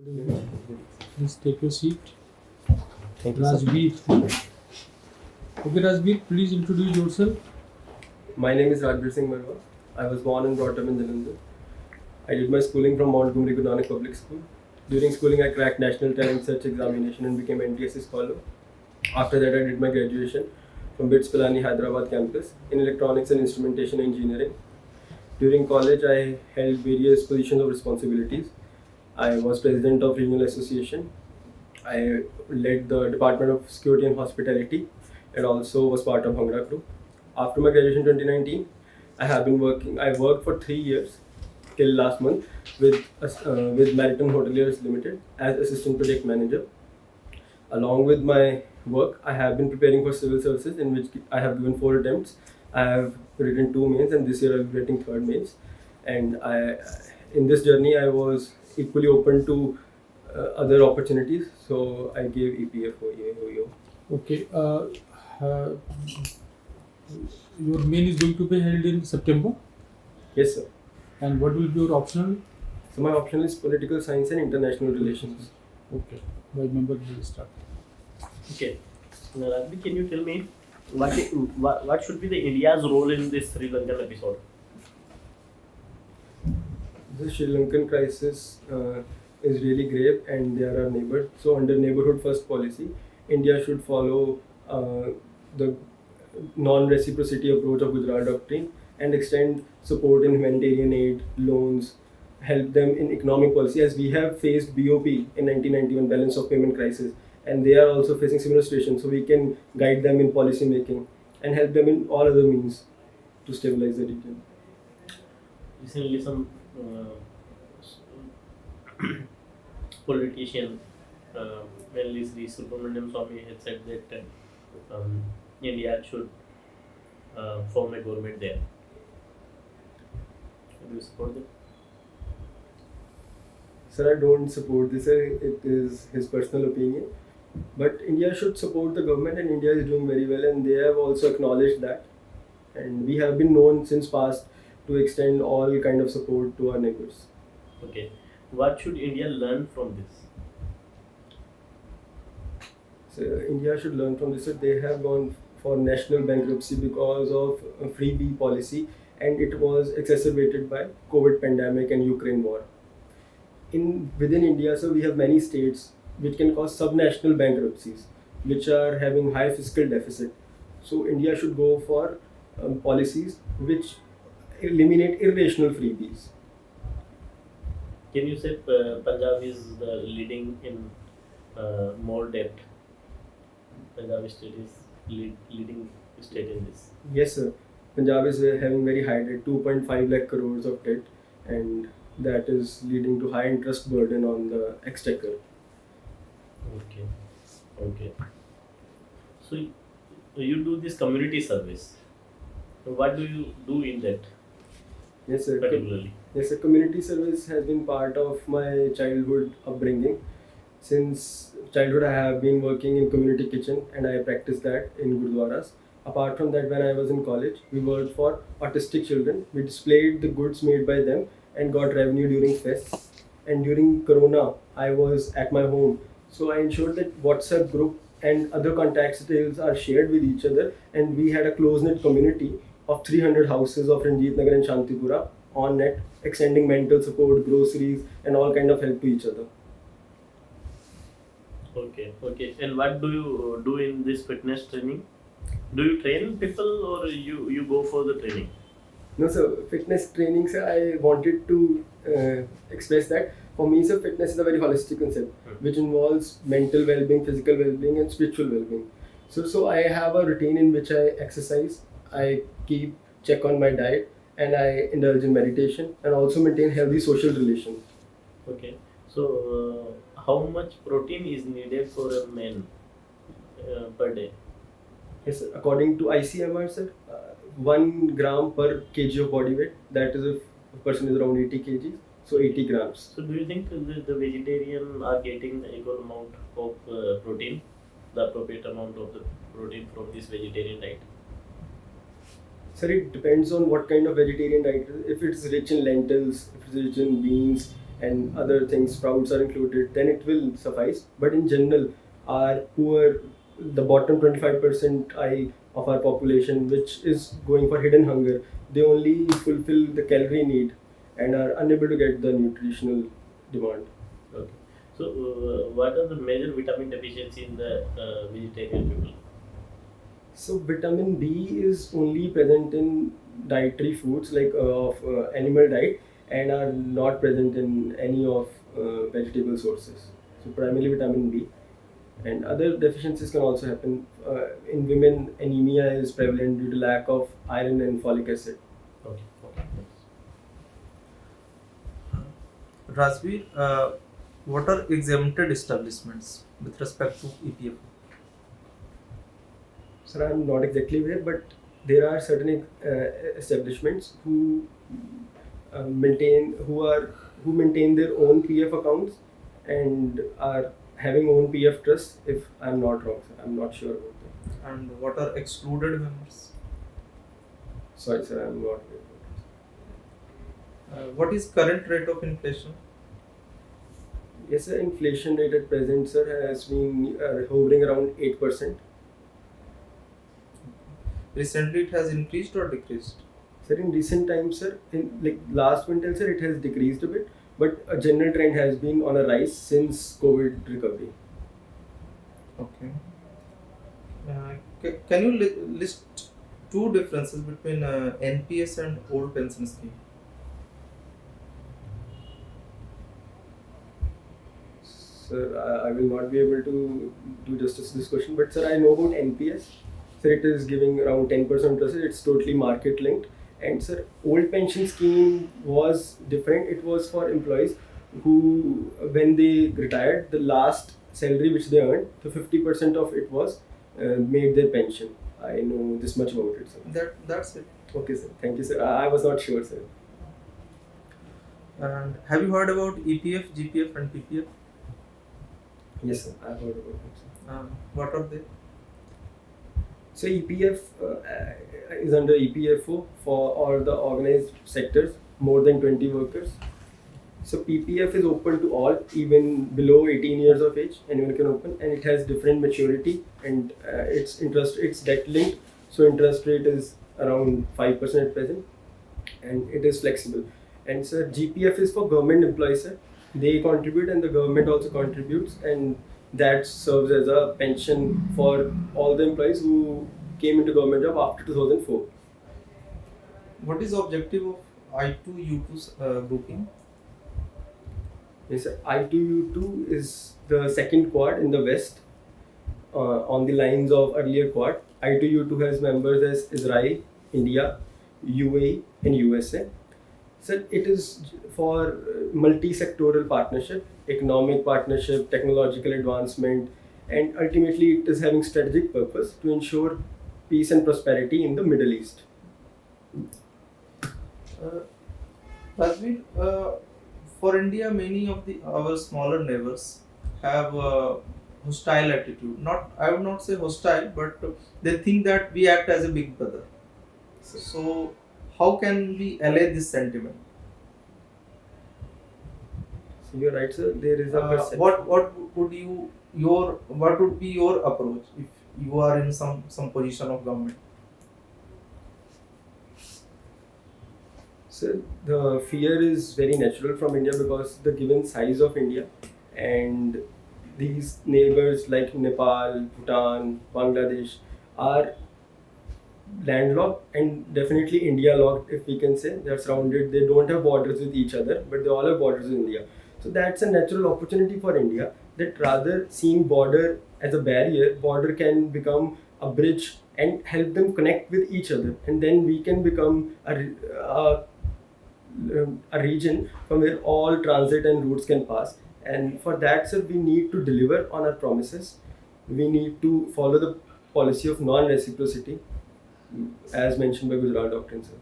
Please take your seat. Thank you, sir. Rajbir. Okay, Rajbir, please introduce yourself. My name is Rajbir Singh Marwah. I was born and brought up in Jalandhar. I did my schooling from Montgomery Guru Nanak Public School. During schooling, I cracked National Talent Search examination and became NTSC scholar. After that, I did my graduation from BITS Pilani Hyderabad campus in Electronics and Instrumentation Engineering. During college, I held various positions of responsibilities. I was president of Regional Association. I led the Department of Security and Hospitality and also was part of Bhangra Group. After my graduation in 2019, I worked for 3 years till last month with Marathon Hoteliers Limited as assistant project manager. Along with my work, I have been preparing for civil services, in which I have given 4 attempts. I have written 2 mains, and this year I'll be writing 3rd mains. And in this journey, I was equally open to other opportunities, so I gave EPFO EO. Okay. Your main is going to be held in September. Yes, sir. And what will be your optional? So my option is political science and international relations. Okay. By member will start. Okay. Now, Rajbir, can you tell me what should be the India's role in this Sri Lankan episode? The Sri Lankan crisis is really grave, and they are our neighbors. So under neighborhood first policy, India should follow the non-reciprocity approach of Gujarat Doctrine and extend support in humanitarian aid, loans, help them in economic policy, as we have faced BOP in 1991, balance of payment crisis, and they are also facing similar situations. So we can guide them in policy making and help them in all other means to stabilize the region. Recently, some politician, mainly Sri Subramaniam Swamy, had said that India should form a government there. Do you support that? Sir, I don't support this. It is his personal opinion. But India should support the government, and India is doing very well, and they have also acknowledged that. And we have been known since past to extend all kind of support to our neighbors. Okay. What should India learn from this? So India should learn from this that they have gone for national bankruptcy because of a freebie policy, and it was exacerbated by COVID pandemic and Ukraine war. Within India, so we have many states which can cause subnational bankruptcies, which are having high fiscal deficit. So India should go for policies which eliminate irrational freebies. Can you say Punjab is the leading in more debt? Punjab state is leading state in this. Yes, sir. Punjab is having very high debt, 2.5 lakh crores of debt, and that is leading to high interest burden on the exchequer. Okay. So you do this community service. What do you do in that Yes, sir. particularly? Yes, sir. Community service has been part of my childhood upbringing. Since childhood, I have been working in community kitchen, and I practice that in gurdwaras. Apart from that, when I was in college, we worked for autistic children. We displayed the goods made by them and got revenue during fests. And during Corona, I was at my home, so I ensured that WhatsApp group and other contact details are shared with each other, and we had a close-knit community of 300 houses of Ranjit Nagar and Shantipura on net, extending mental support, groceries, and all kind of help to each other. Okay. And what do you do in this fitness training? Do you train people or you go for the training? No, sir. Fitness training, sir, I wanted to express that. For me, sir, fitness is a very holistic concept, which involves mental well-being, physical well-being, and spiritual well-being. So I have a routine in which I exercise, I check on my diet, and I indulge in meditation, and also maintain healthy social relations. Okay. So how much protein is needed for a man per day? Yes, sir. According to ICMR, sir, 1 gram per kg of body weight. That is if a person is around 80 kg, so 80 grams. So do you think the vegetarian are getting the equal amount of protein, the appropriate amount of the protein from this vegetarian diet? Sir, it depends on what kind of vegetarian diet it is. If it's rich in lentils, if it's rich in beans, and other things, sprouts are included, then it will suffice. But in general, our poor, the bottom 25% of our population, which is going for hidden hunger, they only fulfill the calorie need and are unable to get the nutritional demand. Okay. So, what are the major vitamin deficiency in the vegetarian people? So vitamin B is only present in dietary foods like of animal diet, and are not present in any of vegetable sources. So primarily vitamin B, and other deficiencies can also happen. In women, anemia is prevalent due to lack of iron and folic acid. Okay. Okay. Rajbir, what are exempted establishments with respect to EPFO? So I'm not exactly aware, but there are certain establishments who maintain their own PF accounts and are having own PF trusts. If I'm not wrong, sir, I'm not sure about that. And what are excluded members? Sorry, sir, I'm not aware. What is current rate of inflation? Yes, sir. Inflation rate at present, sir, has been hovering around 8%. Recently it has increased or decreased? Sir, in recent times, sir, in like last winter, sir, it has decreased a bit, but a general trend has been on a rise since COVID recovery. Okay. Can you list two differences between NPS and old pension scheme? Sir, I will not be able to do justice to this question, but sir, I know about NPS. Sir, it is giving around 10% interest. It's totally market linked. And sir, old pension scheme was different. It was for employees who, when they retired, the last salary which they earned, the 50% of it was made their pension. I know this much about it, sir. That's it. Okay, sir. Thank you, sir. I was not sure, sir. And have you heard about EPF, GPF, and PPF? Yes, sir. I've heard about it, sir. What are they? So EPF is under EPFO for all the organized sectors, more than 20 workers. So PPF is open to all, even below 18 years of age, anyone can open, and it has different maturity, and it's debt linked, so interest rate is around 5% at present, and it is flexible. And sir, GPF is for government employees, sir. They contribute and the government also contributes, and that serves as a pension for all the employees who came into government job after 2004. What is the objective of I2U2 grouping? Yes, sir. I2U2 is the second quad in the West, on the lines of earlier quad. I2U2 has members as Israel, India, UAE, and USA. So it is for multi-sectoral partnership, economic partnership, technological advancement, and ultimately it is having strategic purpose to ensure peace and prosperity in the Middle East. Rajbir, for India, many of our smaller neighbors have a hostile attitude. I would not say hostile, but they think that we act as a big brother. So, how can we allay this sentiment? So you're right, sir. There is a perception. What would be your approach if you are in some position of government? So the fear is very natural from India because the given size of India and these neighbors like Nepal, Bhutan, Bangladesh are landlocked and definitely India locked, if we can say. They are surrounded. They don't have borders with each other, but they all have borders with India. So that's a natural opportunity for India, that rather seeing border as a barrier, border can become a bridge and help them connect with each other, and then we can become a region from where all transit and routes can pass. And for that, sir, we need to deliver on our promises. We need to follow the policy of non-reciprocity, as mentioned by Gujarat Doctrine, sir.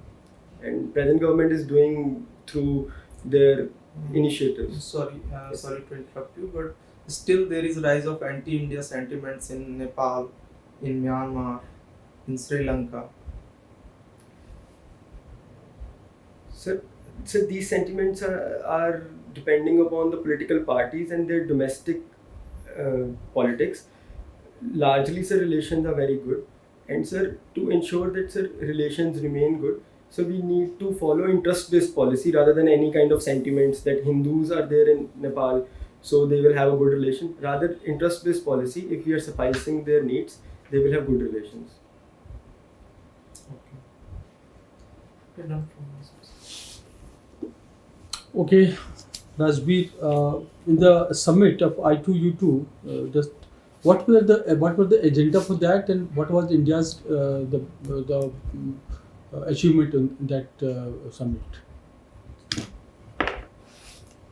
And present government is doing through their initiatives. Sorry to interrupt you, but still there is rise of anti-India sentiments in Nepal, in Myanmar, in Sri Lanka. So these sentiments are depending upon the political parties and their domestic politics, largely sir relations are very good. And sir, to ensure that sir relations remain good, so we need to follow interest-based policy rather than any kind of sentiments that Hindus are there in Nepal, so they will have a good relation. Rather, interest-based policy, if we are sufficing their needs, they will have good relations. Okay, done from my side. Okay, Rajbir, in the summit of I2U2, just what were the agenda for that, and what was India's achievement in that summit?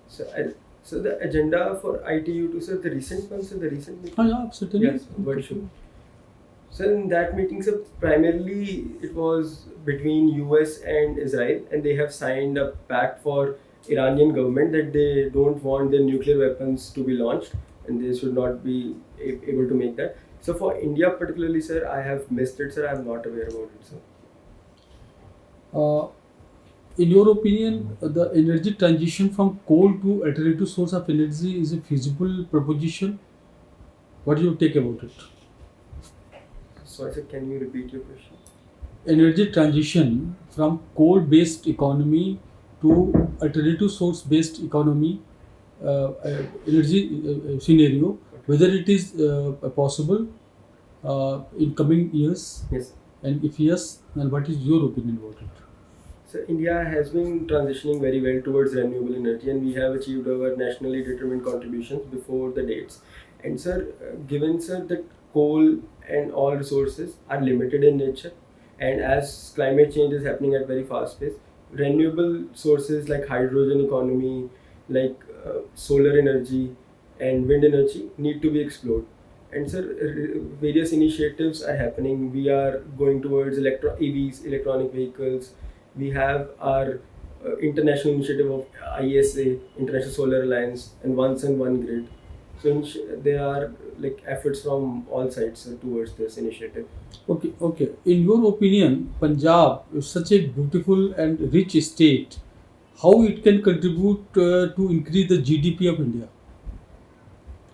So the agenda for ITU2, sir, the recent one, sir, the recent meeting. Oh, yeah, certainly. Yes, what should. So in that meeting, sir, primarily it was between US and Israel, and they have signed a pact for Iranian government that they don't want their nuclear weapons to be launched, and they should not be able to make that. So for India particularly, sir, I have missed it, sir. I am not aware about it, sir. In your opinion, the energy transition from coal to alternative source of energy is a feasible proposition? What do you take about it? Sorry, sir, can you repeat your question? Energy transition from coal-based economy to alternative source-based economy energy scenario, whether it is possible in coming years, Yes. and if yes, then what is your opinion about it? So India has been transitioning very well towards renewable energy, and we have achieved our nationally determined contributions before the dates. And sir, given sir that coal and all resources are limited in nature, and as climate change is happening at very fast pace, renewable sources like hydrogen economy, like solar energy and wind energy need to be explored. And sir, various initiatives are happening. We are going towards EVs, electronic vehicles. We have our international initiative of ISA, International Solar Alliance, and One Sun, One Grid. So there are like efforts from all sides towards this initiative. Okay. In your opinion, Punjab is such a beautiful and rich state. How it can contribute to increase the GDP of India?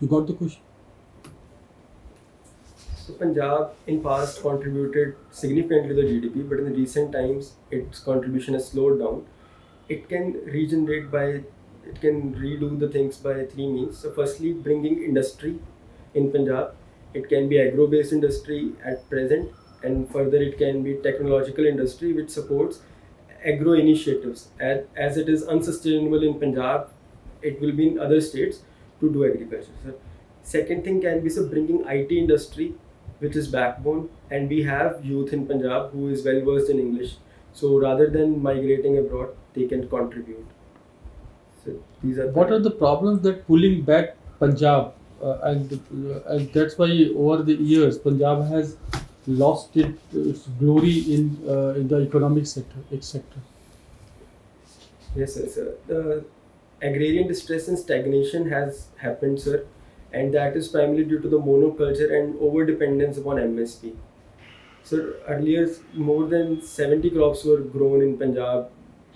You got the question? So Punjab in past contributed significantly to the GDP, but in the recent times its contribution has slowed down. It can redo the things by three means. So firstly, bringing industry in Punjab. It can be agro-based industry at present, and further it can be technological industry which supports agro initiatives. As it is unsustainable in Punjab, it will be in other states to do agriculture. So second thing can be bringing IT industry, which is backbone, and we have youth in Punjab who is well versed in English. So rather than migrating abroad, they can contribute. So these are What are the problems that pulling back Punjab, and that's why over the years Punjab has lost its glory in the economic sector, etc. Yes, sir. The agrarian distress and stagnation has happened, sir, and that is primarily due to the monoculture and over dependence upon MSP. So earlier, more than 70 crops were grown in Punjab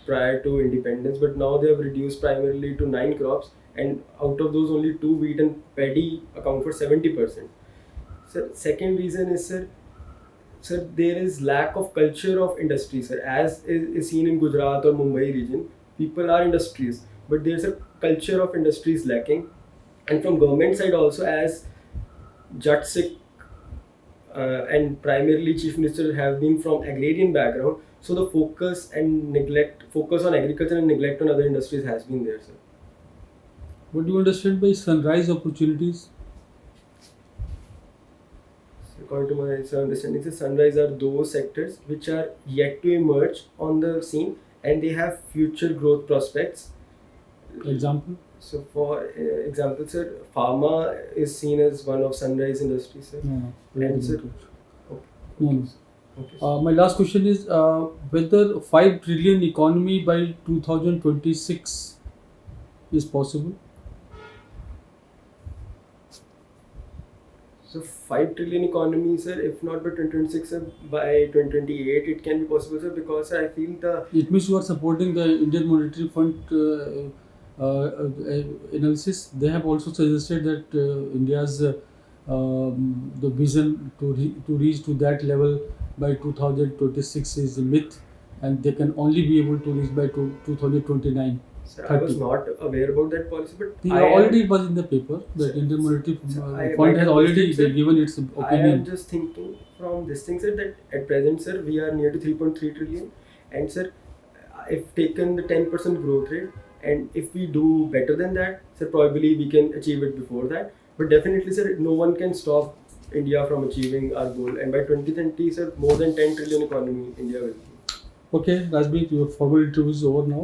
prior to independence, but now they have reduced primarily to 9 crops, and out of those, only 2, wheat and paddy, account for 70%. So second reason is, sir, there is lack of culture of industry, sir. As is seen in Gujarat or Mumbai region, people are industrious, but there's a culture of industries lacking. And from government side also, as Jat Sikh and primarily Chief Minister have been from agrarian background, so the focus on agriculture and neglect on other industries has been there, sir. What do you understand by sunrise opportunities? According to my understanding, the sunrise are those sectors which are yet to emerge on the scene and they have future growth prospects. Example? So, for example, sir, pharma is seen as one of sunrise industries, sir. No. And sir, No. okay. My last question is whether 5 trillion economy by 2026 is possible? So 5 trillion economy, sir, if not by 2026, sir, by 2028 it can be possible, sir, because I feel It means you are supporting the Indian Monetary Fund analysis, they have also suggested that India's the vision to reach to that level by 2026 is a myth, and they can only be able to reach by 2029. Sir, I was 30. not aware about that policy, but The, I am- already it was in the paper that Sir, Indian Monetary sir, I Fund might has have already missed it, sir. given its I am opinion. just thinking from this thing, sir, that at present, sir, we are near to 3.3 trillion, and sir, if taken the 10% growth rate, and if we do better than that, sir, probably we can achieve it before that. But definitely, sir, no one can stop India from achieving our goal, and by 2030, sir, more than 10 trillion economy India will be. Okay, Rajbir, your formal interview is over now.